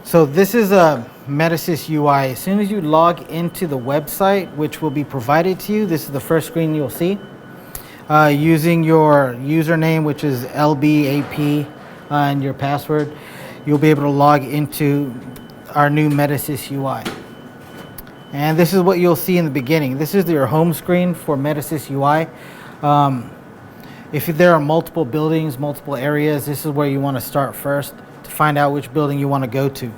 So this is a Metasys UI. As soon as you log into the website, which will be provided to you, this is the first screen you'll see. Using your username, which is LBAP, and your password, you'll be able to log into our new Metasys UI. And this is what you'll see in the beginning. This is your home screen for Metasys UI. If there are multiple buildings, multiple areas, this is where you want to start first to find out which building you want to go to.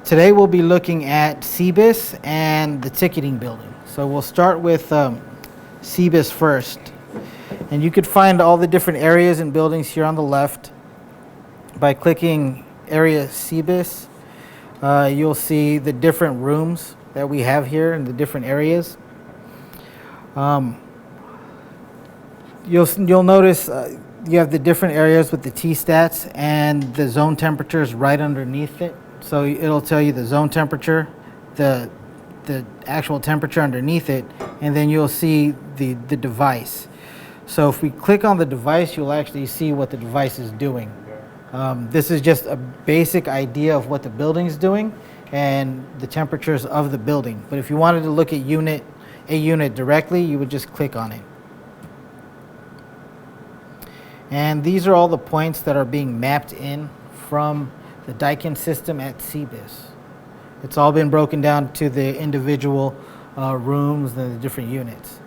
Today we'll be looking at CBIS and the ticketing building. So we'll start with CBIS first. And you could find all the different areas and buildings here on the left. By clicking area CBIS, you'll see the different rooms that we have here in the different areas. You'll notice you have the different areas with the T-stats and the zone temperatures right underneath it. So it'll tell you the zone temperature, the actual temperature underneath it, and then you'll see the device. So if we click on the device, you'll actually see what the device is doing. This is just a basic idea of what the building's doing and the temperatures of the building. But if you wanted to look at a unit directly, you would just click on it. And these are all the points that are being mapped in from the Daikin system at CBIS. It's all been broken down to the individual rooms and the different units.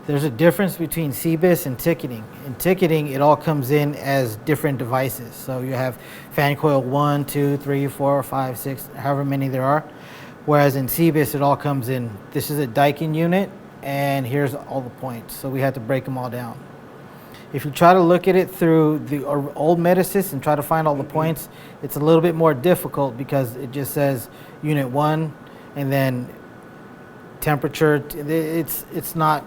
There's a difference between CBIS and ticketing. In ticketing, it all comes in as different devices. So you have fan coil 1, 2, 3, 4, 5, 6, however many there are. Whereas in CBIS, it all comes in, this is a Daikin unit, and here's all the points. So we had to break them all down. If you try to look at it through the old Metasys and try to find all the points, it's a little bit more difficult because it just says unit 1 and then temperature. It's not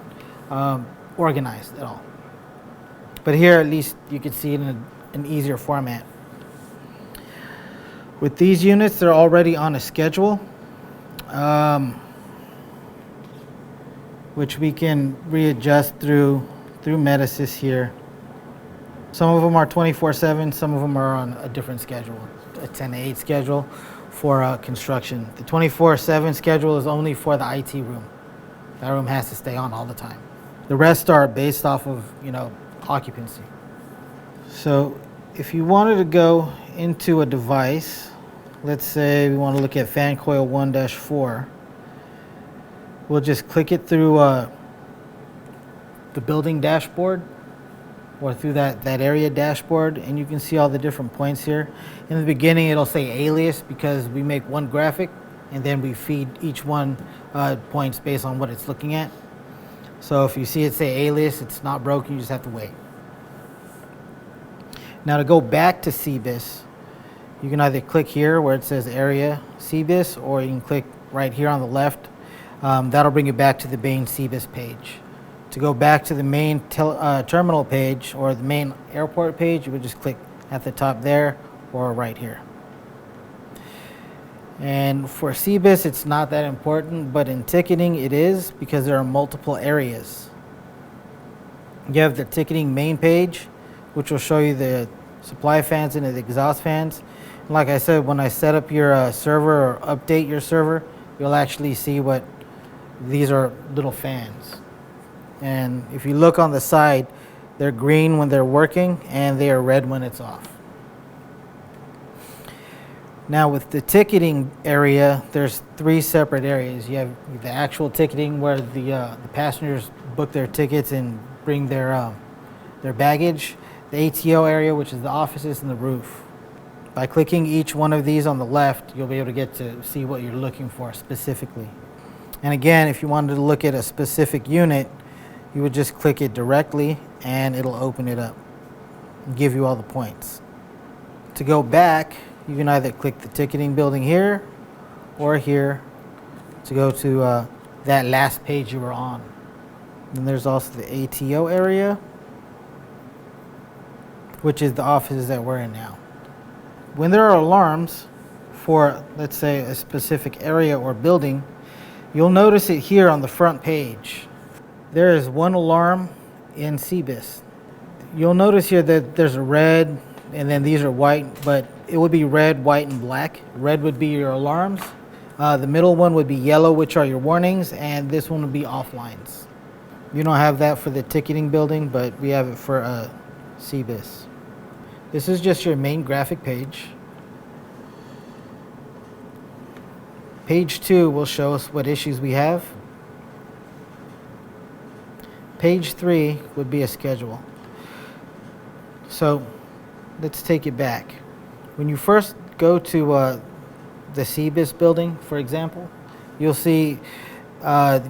organized at all. But here at least you can see it in an easier format. With these units, they're already on a schedule, which we can readjust through Metasys here. Some of them are 24/7, some of them are on a different schedule, a 10 to 8 schedule for construction. The 24/7 schedule is only for the IT room. That room has to stay on all the time. The rest are based off of, occupancy. So if you wanted to go into a device, let's say we want to look at fan coil 1-4, we'll just click it through the building dashboard or through that area dashboard, and you can see all the different points here. In the beginning, it'll say alias because we make one graphic and then we feed each one points based on what it's looking at. So if you see it say alias, it's not broken, you just have to wait. Now to go back to CBIS, you can either click here where it says area CBIS, or you can click right here on the left. That'll bring you back to the main CBIS page. To go back to the main terminal page or the main airport page, you would just click at the top there or right here. And for CBIS, it's not that important, but in ticketing it is because there are multiple areas. You have the ticketing main page, which will show you the supply fans and the exhaust fans. And like I said, when I set up your server or update your server, you'll actually see what these are, little fans. And if you look on the side, they're green when they're working and they are red when it's off. Now with the ticketing area, there's 3 separate areas. You have the actual ticketing where the passengers book their tickets and bring their baggage. The ATO area, which is the offices, and the roof. By clicking each one of these on the left, you'll be able to get to see what you're looking for specifically. And again, if you wanted to look at a specific unit, you would just click it directly and it'll open it up and give you all the points. To go back, you can either click the ticketing building here or here to go to that last page you were on. And there's also the ATO area, which is the offices that we're in now. When there are alarms for, let's say, a specific area or building, you'll notice it here on the front page. There is one alarm in CBIS. You'll notice here that there's a red, and then these are white, but it would be red, white, and black. Red would be your alarms. The middle one would be yellow, which are your warnings, and this one would be offlines. You don't have that for the ticketing building, but we have it for CBIS. This is just your main graphic page. Page 2 will show us what issues we have. Page 3 would be a schedule. So let's take it back. When you first go to the CBIS building, for example, you'll see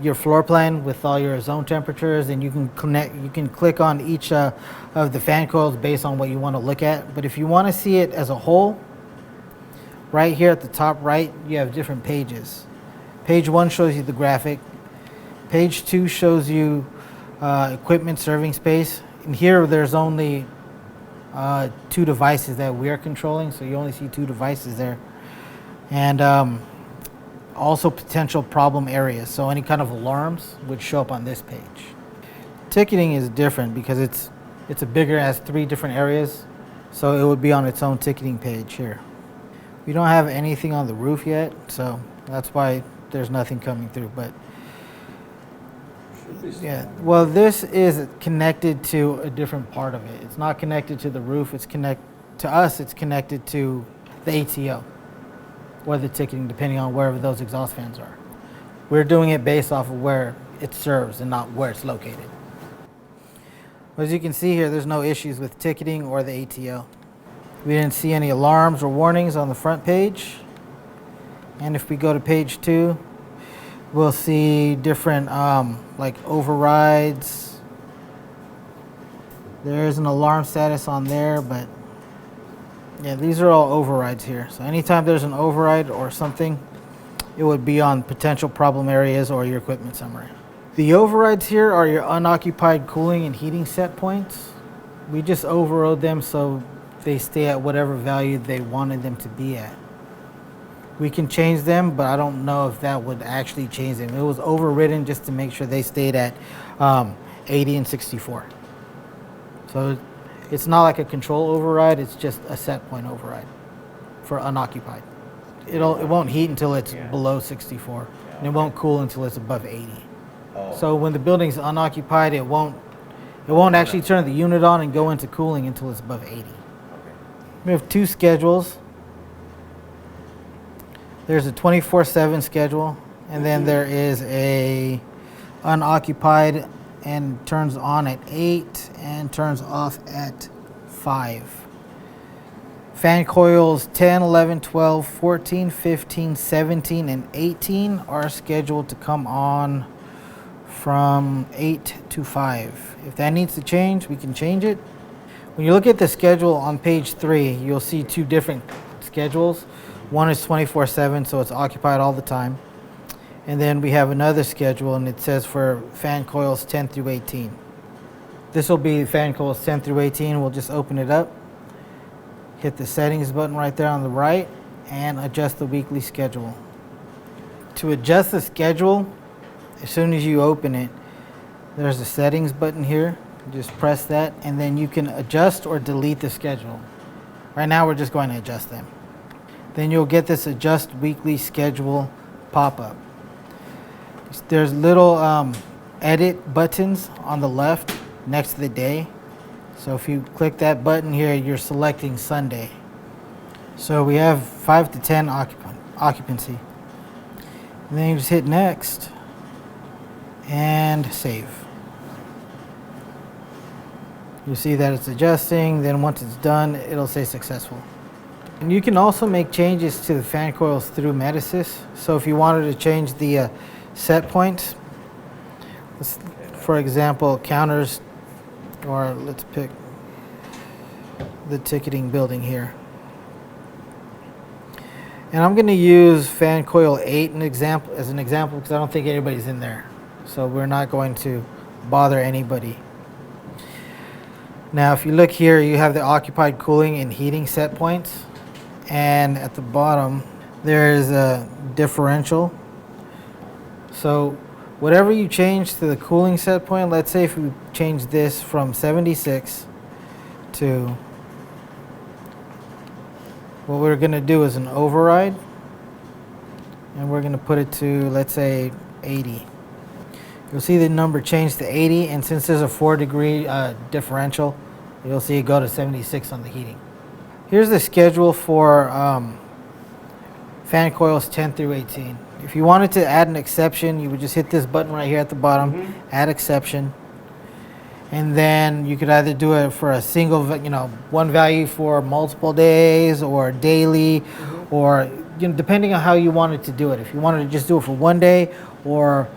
your floor plan with all your zone temperatures, and you can click on each of the fan coils based on what you want to look at. But if you want to see it as a whole, right here at the top right, you have different pages. Page 1 shows you the graphic. Page 2 shows you equipment serving space. And here there's only 2 devices that we are controlling, so you only see 2 devices there. And also potential problem areas, so any kind of alarms would show up on this page. Ticketing is different because it's a bigger, it has 3 different areas, so it would be on its own ticketing page here. We don't have anything on the roof yet, so that's why there's nothing coming through. But yeah, well, this is connected to a different part of it. It's not connected to the roof. It's connected to the ATO or the ticketing, depending on wherever those exhaust fans are. We're doing it based off of where it serves and not where it's located. As you can see here, there's no issues with ticketing or the ATO. We didn't see any alarms or warnings on the front page. And if we go to page 2, we'll see different like overrides. There's an alarm status on there, but yeah, these are all overrides here. So anytime there's an override or something, it would be on potential problem areas or your equipment summary. The overrides here are your unoccupied cooling and heating set points. We just overrode them so they stay at whatever value they wanted them to be at. We can change them, but I don't know if that would actually change them. It was overridden just to make sure they stayed at 80 and 64. So it's not like a control override, it's just a set point override for unoccupied. It won't heat until it's below 64, and it won't cool until it's above 80. So when the building's unoccupied, it won't actually turn the unit on and go into cooling until it's above 80. We have 2 schedules. There's a 24/7 schedule, and then there is a unoccupied and turns on at 8 and turns off at 5. Fan coils 10, 11, 12, 14, 15, 17, and 18 are scheduled to come on from 8 to 5. If that needs to change, we can change it. When you look at the schedule on page 3, you'll see 2 different schedules. One is 24/7, so it's occupied all the time. And then we have another schedule, and it says for fan coils 10 through 18. This will be fan coils 10 through 18. We'll just open it up, hit the settings button right there on the right, and adjust the weekly schedule. To adjust the schedule, as soon as you open it, there's a settings button here. Just press that, and then you can adjust or delete the schedule. Right now, we're just going to adjust them. Then you'll get this adjust weekly schedule pop-up. There's little edit buttons on the left next to the day. So if you click that button here, you're selecting Sunday. So we have 5 to 10 occupancy. And then you just hit next and save. You see that it's adjusting, then once it's done, it'll say successful. And you can also make changes to the fan coils through Metasys. So if you wanted to change the set points, for example, counters, or let's pick the ticketing building here. And I'm going to use fan coil 8 as an example because I don't think anybody's in there. So we're not going to bother anybody. Now if you look here, you have the occupied cooling and heating set points. And at the bottom, there's a differential. So whatever you change to the cooling set point, let's say if we change this from 76 to what we're going to do is an override, and we're going to put it to, let's say, 80. You'll see the number change to 80, and since there's a 4-degree differential, you'll see it go to 76 on the heating. Here's the schedule for fan coils 10 through 18. If you wanted to add an exception, you would just hit this button right here at the bottom, add exception. And then you could either do it for a single, one value for multiple days or daily, or depending on how you wanted to do it. If you wanted to just do it for one day or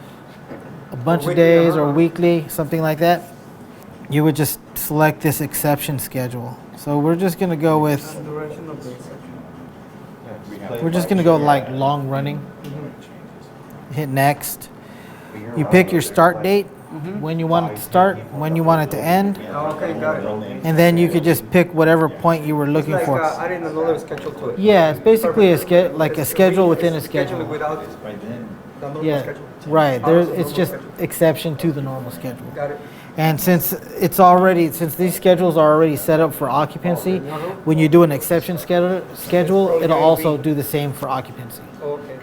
a bunch of days or weekly, something like that, you would just select this exception schedule. So we're just going to go with, like long running. Hit next. You pick your start date, when you want it to start, when you want it to end. Okay, got it. And then you could just pick whatever point you were looking Like for. adding another schedule to it. Yeah, it's basically a schedule within a schedule. Without the normal Yeah, schedule. right. Follows the It's normal just schedule. exception to the normal schedule. Got it. And since these schedules are already set up for occupancy, when you do an exception schedule, it'll also do the same for occupancy. Okay.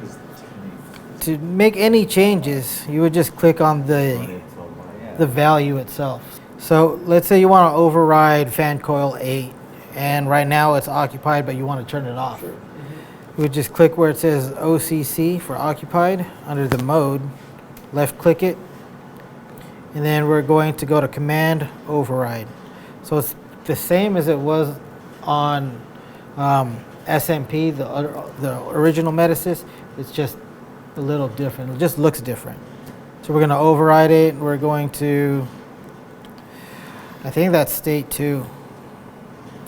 To make any changes, you would just click on the value itself. So let's say you want to override fan coil 8, and right now it's occupied, but you want to turn it off. You would just click where it says OCC for occupied under the mode, left click it, and then we're going to go to command override. So it's the same as it was on SMP, the original Metasys. It's just a little different. It just looks different. So we're going to override it. We're going to, I think that's state 2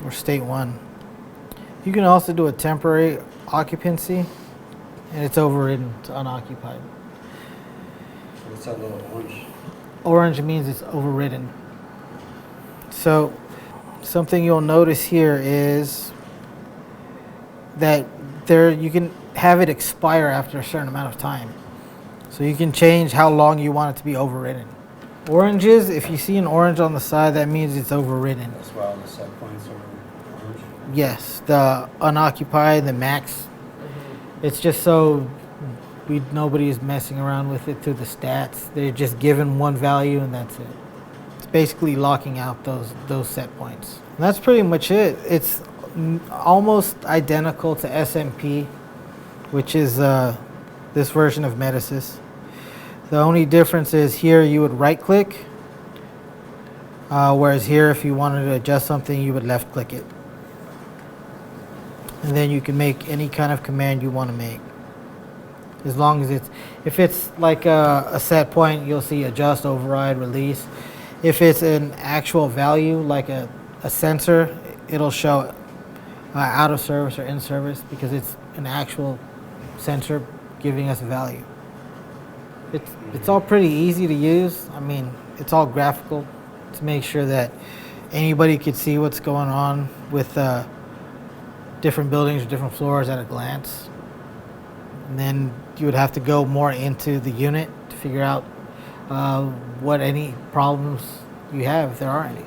or state 1. You can also do a temporary occupancy, and it's overridden to unoccupied. What's that little orange? Orange means it's overridden. So something you'll notice here is that you can have it expire after a certain amount of time. So you can change how long you want it to be overridden. Oranges, if you see an orange on the side, that means it's overridden. That's why all the set points are orange. Yes, the unoccupied, the max. It's just so nobody's messing around with it through the stats. They're just given one value and that's it. It's basically locking out those set points. And that's pretty much it. It's almost identical to SMP, which is this version of Metasys. The only difference is here you would right click, whereas here if you wanted to adjust something you would left click it. And then you can make any kind of command you want to make. As long as if it's like a set point, you'll see adjust, override, release. If it's an actual value like a sensor, it'll show out of service or in service because it's an actual sensor giving us a value. It's all pretty easy to use. I mean, it's all graphical to make sure that anybody could see what's going on with different buildings or different floors at a glance. And then you would have to go more into the unit to figure out what any problems you have, if there are any.